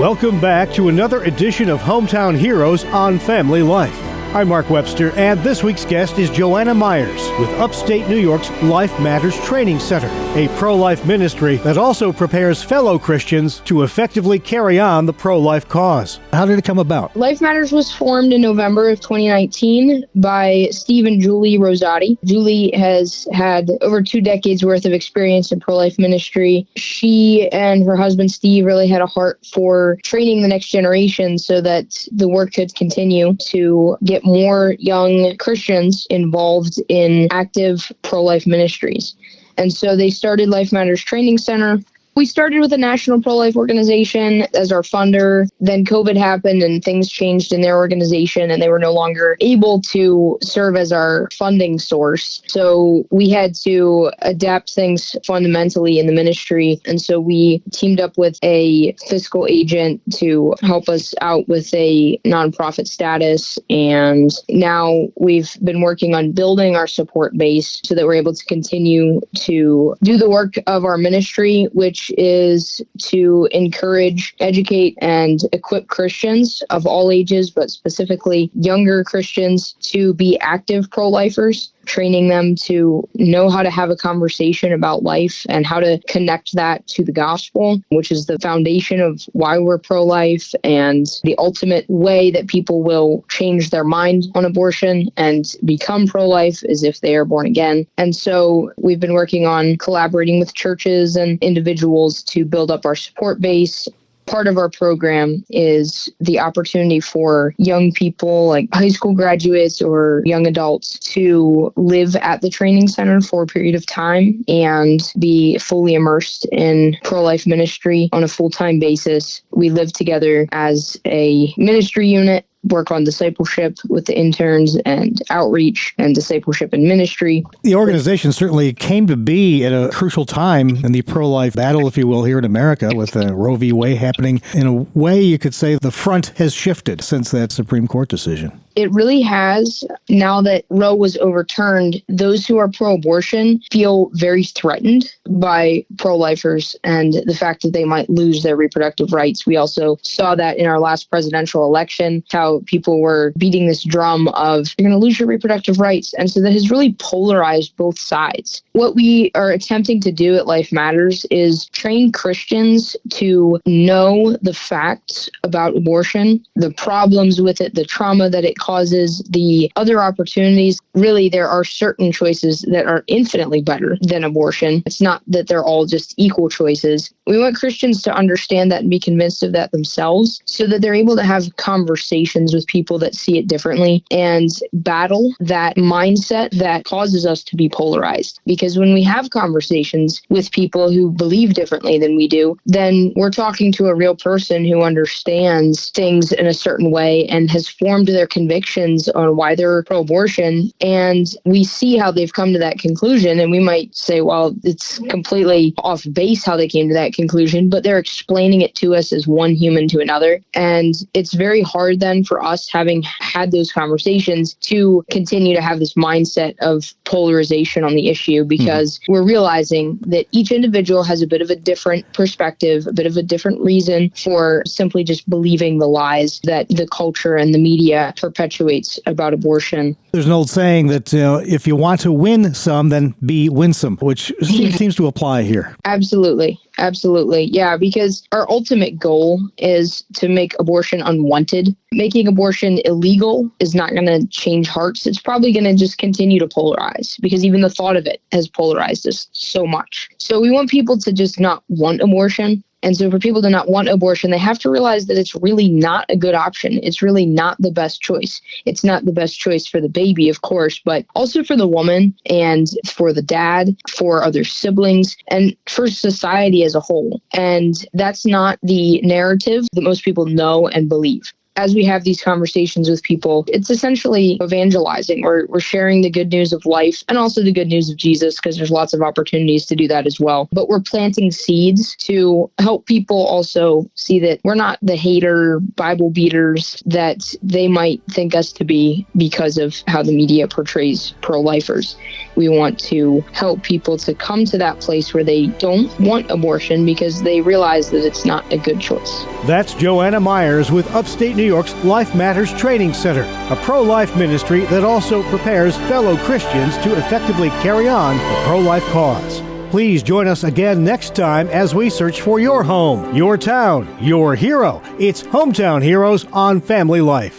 Welcome back to another edition of Hometown Heroes on Family Life. I'm Mark Webster, and this week's guest is Joanna Myers with upstate New York's Life Matters Training Center, a pro-life ministry that also prepares fellow Christians to effectively carry on the pro-life cause. How did it come about? Life Matters was formed in November of 2019 by Steve and Julie Rosati. Julie has had over 2 decades worth of experience in pro-life ministry. She and her husband Steve really had a heart for training the next generation so that the work could continue to get more young Christians involved in active pro-life ministries. And so they started Life Matters Training Center. We started with a national pro-life organization as our funder. Then COVID happened and things changed in their organization and they were no longer able to serve as our funding source. So we had to adapt things fundamentally in the ministry. And so we teamed up with a fiscal agent to help us out with a nonprofit status. And now we've been working on building our support base so that we're able to continue to do the work of our ministry, which is to encourage, educate, and equip Christians of all ages, but specifically younger Christians, to be active pro-lifers, training them to know how to have a conversation about life and how to connect that to the gospel, which is the foundation of why we're pro-life and the ultimate way that people will change their mind on abortion and become pro-life is if they are born again. And so we've been working on collaborating with churches and individuals to build up our support base. Part of our program is the opportunity for young people, like high school graduates or young adults, to live at the training center for a period of time and be fully immersed in pro-life ministry on a full-time basis. We live together as a ministry unit, work on discipleship with the interns and outreach and discipleship and ministry. The organization certainly came to be at a crucial time in the pro-life battle, if you will, here in America with Roe v. Wade happening. In a way, you could say the front has shifted since that Supreme Court decision. It really has. Now that Roe was overturned, those who are pro-abortion feel very threatened by pro-lifers and the fact that they might lose their reproductive rights. We also saw that in our last presidential election, how people were beating this drum of, you're going to lose your reproductive rights. And so that has really polarized both sides. What we are attempting to do at Life Matters is train Christians to know the facts about abortion, the problems with it, the trauma that it causes, the other opportunities. Really, there are certain choices that are infinitely better than abortion. It's not that they're all just equal choices. We want Christians to understand that and be convinced of that themselves so that they're able to have conversations with people that see it differently and battle that mindset that causes us to be polarized. Because when we have conversations with people who believe differently than we do, then we're talking to a real person who understands things in a certain way and has formed their convictions on why they're pro-abortion, and we see how they've come to that conclusion, and we might say, well, it's completely off base how they came to that conclusion, but they're explaining it to us as one human to another, and it's very hard then for us, having had those conversations, to continue to have this mindset of polarization on the issue, because we're realizing that each individual has a bit of a different perspective, a bit of a different reason for simply just believing the lies that the culture and the media perpetuates about abortion. There's an old saying that if you want to win some, then be winsome, which seems to apply here. Absolutely. Absolutely. Yeah, because our ultimate goal is to make abortion unwanted. Making abortion illegal is not going to change hearts. It's probably going to just continue to polarize, because even the thought of it has polarized us so much. So we want people to just not want abortion. And so for people to not want abortion, they have to realize that it's really not a good option. It's really not the best choice. It's not the best choice for the baby, of course, but also for the woman and for the dad, for other siblings, and for society as a whole. And that's not the narrative that most people know and believe. As we have these conversations with people, it's essentially evangelizing. We're sharing the good news of life and also the good news of Jesus, because there's lots of opportunities to do that as well. But we're planting seeds to help people also see that we're not the hater Bible beaters that they might think us to be because of how the media portrays pro-lifers. We want to help people to come to that place where they don't want abortion because they realize that it's not a good choice. That's Joanna Myers with Upstate New York's Life Matters Training Center, a pro-life ministry that also prepares fellow Christians to effectively carry on the pro-life cause. Please join us again next time as we search for your home, your town, your hero. It's Hometown Heroes on Family Life.